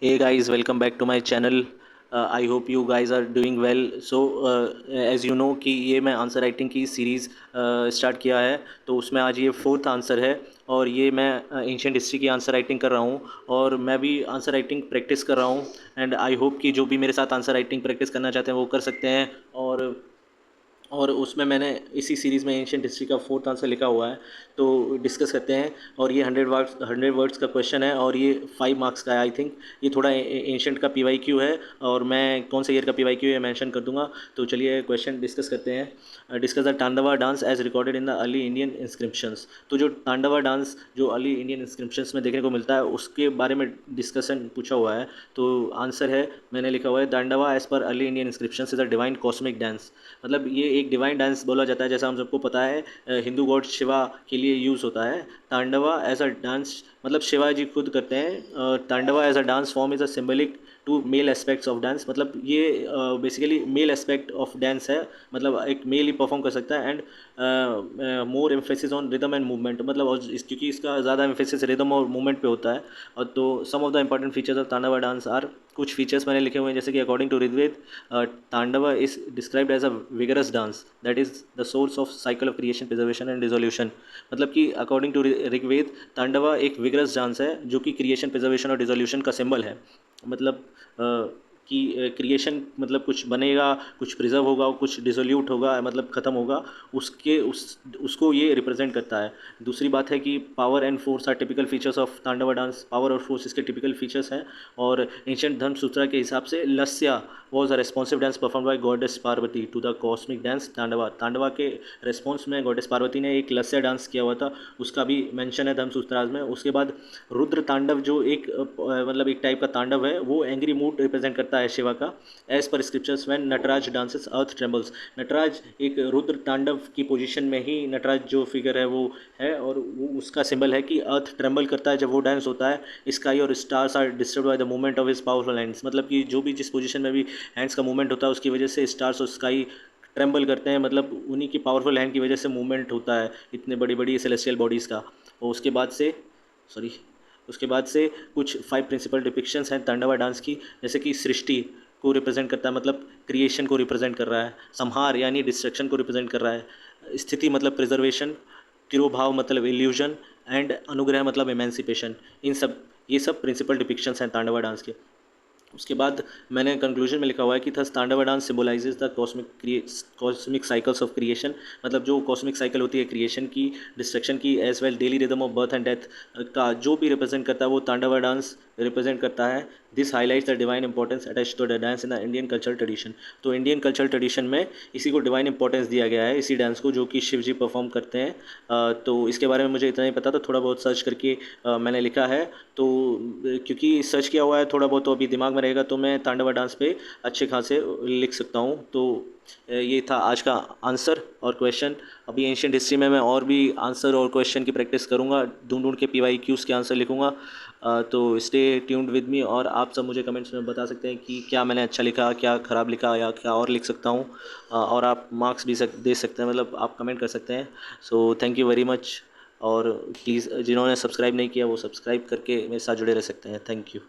Hey guys, welcome back to my channel. I hope you guys are doing well. So as you know कि ये मैं answer writing की series start किया है, तो उसमें आज ये फोर्थ आंसर है। और ये मैं एंशियंट हिस्ट्री की आंसर राइटिंग कर रहा हूँ, और मैं भी आंसर राइटिंग प्रैक्टिस कर रहा हूँ। एंड आई होप कि जो भी मेरे साथ आंसर राइटिंग प्रैक्टिस करना चाहते हैं वो कर सकते हैं। और उसमें मैंने इसी सीरीज़ में एंशियंट हिस्ट्री का फोर्थ आंसर लिखा हुआ है, तो डिस्कस करते हैं। और ये 100 वर्ड्स का क्वेश्चन है, और ये 5 मार्क्स का है आई थिंक। ये थोड़ा एंशियंट का पीवाईक्यू है, और मैं कौन से ईयर का पीवाईक्यू है मेंशन कर दूंगा। तो चलिए क्वेश्चन डिस्कस करते हैं। Discuss the tandava dance as recorded in the early Indian inscriptions. तो जो तांडवा डांस जो अर्ली इंडियन इंस्क्रिप्शंस में देखने को मिलता है, उसके बारे में डिस्कशन पूछा हुआ है। तो आंसर है, मैंने लिखा हुआ है, तांडवा एज पर early Indian inscriptions is a divine cosmic dance. मतलब ये एक डिवाइन डांस बोला जाता है, जैसा हम सबको पता है। हिंदू गॉड शिवा के लिए यूज़ होता है तांडवा एज अ डांस। मतलब शिवा जी खुद करते हैं। Tandava as a dance form is a symbolic to male aspects of dance. मतलब ये basically male aspect of dance है। मतलब एक मेल ही परफॉर्म कर सकता है। And more emphasis on rhythm and movement. मतलब और क्योंकि इसका ज़्यादा एम्फेसिस रिदम और मूवमेंट पे होता है। और तो some of the important features of tandava dance are, कुछ फीचर्स मैंने लिखे हुए हैं, जैसे कि according to Rigveda, tandava is described as a vigorous dance that is the source of cycle of creation, preservation and dissolution. मतलब कि अकॉर्डिंग टू ऋग्वेद, तांडवा एक विगरस डांस है जो कि क्रिएशन, प्रिजर्वेशन और डिसोल्यूशन का सिंबल है। मतलब कि क्रिएशन मतलब कुछ बनेगा, कुछ प्रिजर्व होगा, कुछ डिसोल्यूट होगा, मतलब ख़त्म होगा, उसको ये रिप्रेजेंट करता है। दूसरी बात है कि power and force are typical features of tandava dance. Power और फोर्स इसके टिपिकल फीचर्स हैं। और एंशियंट धर्म सूत्रा के हिसाब से lasya was a responsive dance perform by goddess Parvati to the cosmic dance tandava. Tandava के रेस्पॉन्स में गॉडेस पार्वती ने एक लस्या डांस किया हुआ था, उसका भी मेंशन है धर्म सूत्राज में। उसके बाद रुद्र तांडव, जो एक मतलब एक टाइप का तांडव है, वो एंग्री मूड रिप्रेजेंट करता है शिवा का। As per scriptures when Nataraja dances earth trembles. Nataraja एक रुद्र तांडव की पोजीशन में ही नटराज जो फिगर है वो है, और वो उसका सिंबल है कि अर्थ ट्रेम्बल करता है जब वो डांस होता है। स्काई और stars are disturb by the movement of his powerful hands. मतलब कि जो भी जिस पोजीशन में भी हैंड्स का मूवमेंट होता है, उसकी वजह से स्टार्स और स्काई ट्रेम्बल करते हैं। मतलब उन्हीं की पावरफुल हैंड की वजह से मूवमेंट होता है इतने बड़ी बड़ी सेलेस्टियल बॉडीज़ का। और सॉरी उसके बाद से कुछ 5 प्रिंसिपल डिपिक्शंस हैं तांडवा डांस की, जैसे कि सृष्टि को रिप्रेजेंट करता है, मतलब क्रिएशन को रिप्रेजेंट कर रहा है। संहार यानी डिस्ट्रक्शन को रिप्रेजेंट कर रहा है। स्थिति मतलब प्रिजर्वेशन। तिरोभाव मतलब इल्यूजन। एंड अनुग्रह मतलब एमेंसिपेशन। ये सब प्रिंसिपल डिपिक्शंस हैं तांडवा डांस के। उसके बाद मैंने कंक्लूजन में लिखा हुआ है कि thus tandava dance symbolises the cosmic cycles of creation. मतलब जो कॉस्मिक साइकिल होती है क्रिएशन की, डिस्ट्रक्शन की, as well daily rhythm of birth and death का जो भी रिप्रेजेंट करता है, वो तांडवा डांस रिप्रेजेंट करता है। This highlights the divine importance attach to the dance in the Indian cultural tradition. तो इंडियन कल्चरल ट्रेडिशन में इसी को डिवाइन इंपॉर्टेंस दिया गया है, इसी डांस को, जो कि शिव जी परफॉर्म करते हैं। तो इसके बारे में मुझे इतना ही पता था, थोड़ा बहुत सर्च करके मैंने लिखा है। तो क्योंकि सर्च किया हुआ है थोड़ा बहुत, तो अभी दिमाग में रहेगा, तो मैं तांडवा डांस पे अच्छे खासे लिख सकता हूँ। तो ये था आज का आंसर और क्वेश्चन। अभी एंशियंट हिस्ट्री में मैं और भी आंसर और क्वेश्चन की प्रैक्टिस करूँगा, ढूंढ ढूंढ के PYQs के आंसर लिखूँगा। तो स्टे ट्यून्ड विद मी, और आप सब मुझे कमेंट्स में बता सकते हैं कि क्या मैंने अच्छा लिखा, क्या ख़राब लिखा, या क्या और लिख सकता हूँ। और आप मार्क्स भी दे सकते हैं, मतलब आप कमेंट कर सकते हैं। So thank you very much. और प्लीज़ जिन्होंने सब्सक्राइब नहीं किया वो सब्सक्राइब करके मेरे साथ जुड़े रह सकते हैं। Thank you.